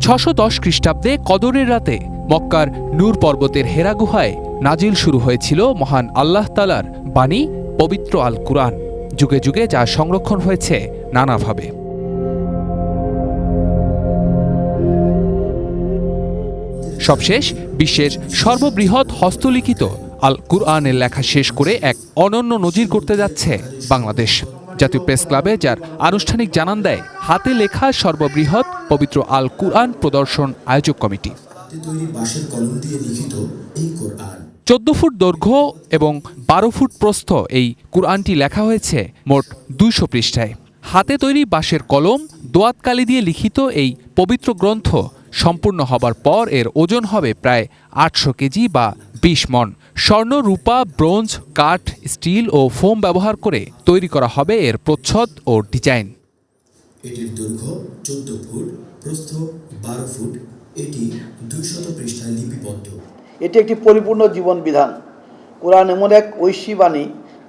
610 খ্রিস্টাব্দে কদরের রাতে মক্কার নূর পর্বতের হেরা গুহায় নাজিল শুরু হয়েছিল মহান আল্লাহ তাআলার বাণী পবিত্র আল কুরআন। যুগে যুগে যা সংরক্ষণ হয়েছে নানাভাবে। সবশেষ বিশ্বের সর্ববৃহৎ হস্তলিখিত আল কুরআনের লেখা শেষ করে এক অনন্য নজির করতে যাচ্ছে বাংলাদেশ। জাতীয় প্রেস ক্লাবে যার আনুষ্ঠানিক জানান দেয় হাতে লেখা সর্ববৃহৎ পবিত্র আল কুরআন প্রদর্শন আয়োজক কমিটি। 14 ফুট দৈর্ঘ্য এবং 12 ফুট প্রস্থ এই কুরআনটি লেখা হয়েছে মোট 200 পৃষ্ঠায়। হাতে তৈরি বাঁশের কলম, দোয়াত কালি দিয়ে লিখিত এই পবিত্র গ্রন্থ সম্পূর্ণ হবার পর এর ওজন হবে প্রায় 800 কেজি বা 20 মণ। স্বর্ণ, রূপা, ব্রোঞ্জ, কাঠ, স্টিল ও ফোম ব্যবহার করে তৈরি করা হবে এর প্রচ্ছদ ও ডিজাইন। এটির দৈর্ঘ্য 14 ফুট, প্রস্থ 12 ফুট। এটি 200 পৃষ্ঠায় লিপিবদ্ধ। এটি একটি পরিপূর্ণ জীবন বিধান। কোরআন এমন এক ঐশী বাণী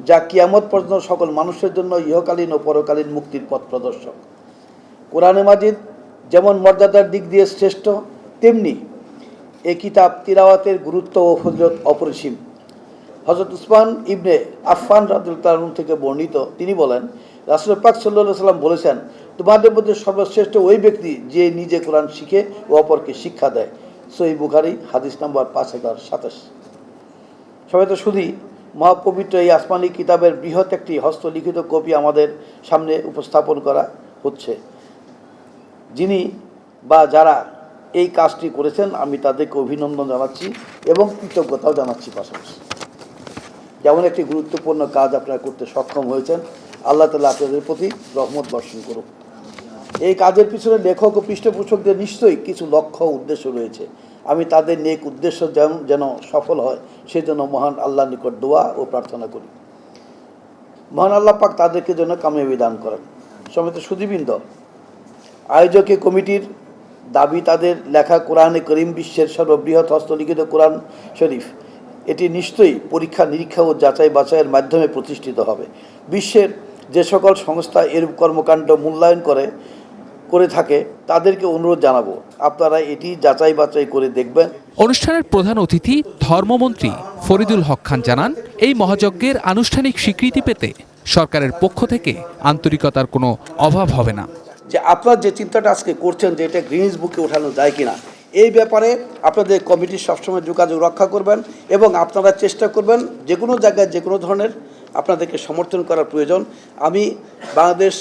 যা কিয়ামত পর্যন্ত সকল মানুষের জন্য ইহকালীন ও পরকালীন মুক্তির পথ প্রদর্শক। কোরআনে মাজিদ যেমন মর্যাদার দিক দিয়ে শ্রেষ্ঠ, তেমনি এই কিতাব তিলাওয়াতের গুরুত্ব ও ফজিলত অপরিসীম। হযরত উসমান ইবনে আফফান রাদিয়াল্লাহু আনহু থেকে বর্ণিত, তিনি বলেন, রাসূল পাক সাল্লাল্লাহু আলাইহি সাল্লাম বলেছেন, তোমাদের মধ্যে সর্বশ্রেষ্ঠ ওই ব্যক্তি যে নিজে কোরআন শিখে ও অপরকে শিক্ষা দেয়। সহিহ বুখারী হাদিস নম্বর 5027। সবাই তো শুধুই মহাপবিত্র এই আসমানি কিতাবের বৃহৎ একটি হস্তলিখিত কপি আমাদের সামনে উপস্থাপন করা হচ্ছে। যিনি বা যারা এই কাজটি করেছেন আমি তাদেরকে অভিনন্দন জানাচ্ছি এবং কৃতজ্ঞতাও জানাচ্ছি। পাশাপাশি যেমন একটি গুরুত্বপূর্ণ কাজ আপনারা করতে সক্ষম হয়েছেন, আল্লাহ তাআলা আপনাদের প্রতি রহমত বর্ষণ করুক। এই কাজের পিছনে লেখক ও পৃষ্ঠপোষকদের নিশ্চয়ই কিছু লক্ষ্য উদ্দেশ্য রয়েছে। আমি তাদের নেক উদ্দেশ্য যেন সফল হয় সেজন্য মহান আল্লাহর নিকট দোয়া ও প্রার্থনা করি। মহান আল্লাহ পাক তাদেরকে যেন কামিয়াবি দান করেন। সমিত সুধীবৃন্দ, আয়োজক কমিটির দাবি তাদের লেখা কোরআনে করিম বিশ্বের সর্ববৃহৎ হস্তলিখিত কোরআন শরীফ। এটি নিশ্চয়ই পরীক্ষা নিরীক্ষা ও যাচাই বাছাইয়ের মাধ্যমে প্রতিষ্ঠিত হবে। বিশ্বের যে সকল সংস্থা এরূপ কর্মকাণ্ড মূল্যায়ন করে থাকে তাদেরকে অনুরোধ জানাবো, আপনারা এটি যাচাই বাছাই করে দেখবেন। অনুষ্ঠানের প্রধান অতিথি ধর্মমন্ত্রী ফরিদুল হক খান জানান, এই মহাযজ্ঞের আনুষ্ঠানিক স্বীকৃতি পেতে সরকারের পক্ষ থেকে আন্তরিকতার কোনো অভাব হবে না। যে আপনারা যে চিন্তাটা আজকে করছেন যে এটা গ্রিনিজ বুকে ওঠানো যায় কিনা, এই ব্যাপারে আপনাদের কমিটি সবসময় যোগাযোগ রক্ষা করবেন এবং আপনারা চেষ্টা করবেন যে কোনো জায়গায় যে কোনো ধরনের আপনাদেরকে সমর্থন করার প্রয়োজন। আমি বাংলাদেশ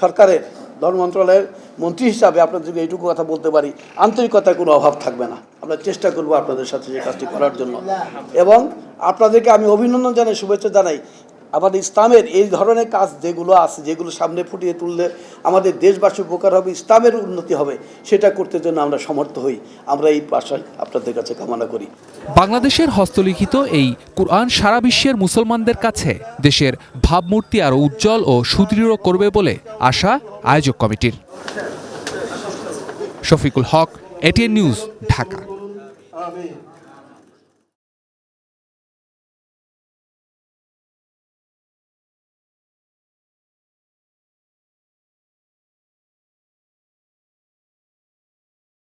সরকারের ধর্ম মন্ত্রণালয়ের মন্ত্রী হিসাবে আপনাদেরকে এইটুকু কথা বলতে পারি, আন্তরিকতার কোনো অভাব থাকবে না। আমরা চেষ্টা করব আপনাদের সাথে যে কাজটি করার জন্য এবং আপনাদেরকে আমি অভিনন্দন জানাই, শুভেচ্ছা জানাই। আমাদের ইসলামের এই ধরনের কাজ যেগুলো আছে, যেগুলো সামনে ফুটিয়ে তুললে আমাদের দেশবাসী উপকার হবে, ইসলামের উন্নতি হবে, সেটা করতে জন্য আমরা সমর্থ হই। আমরা এই আশায় আপনাদের কাছে কামনা করি। বাংলাদেশের হস্তলিখিত এই কুরআন সারা বিশ্বের মুসলমানদের কাছে দেশের ভাবমূর্তি আরও উজ্জ্বল ও সুদৃঢ় করবে বলে আশা আয়োজক কমিটির। শফিকুল হক, এটিএন নিউজ, ঢাকা।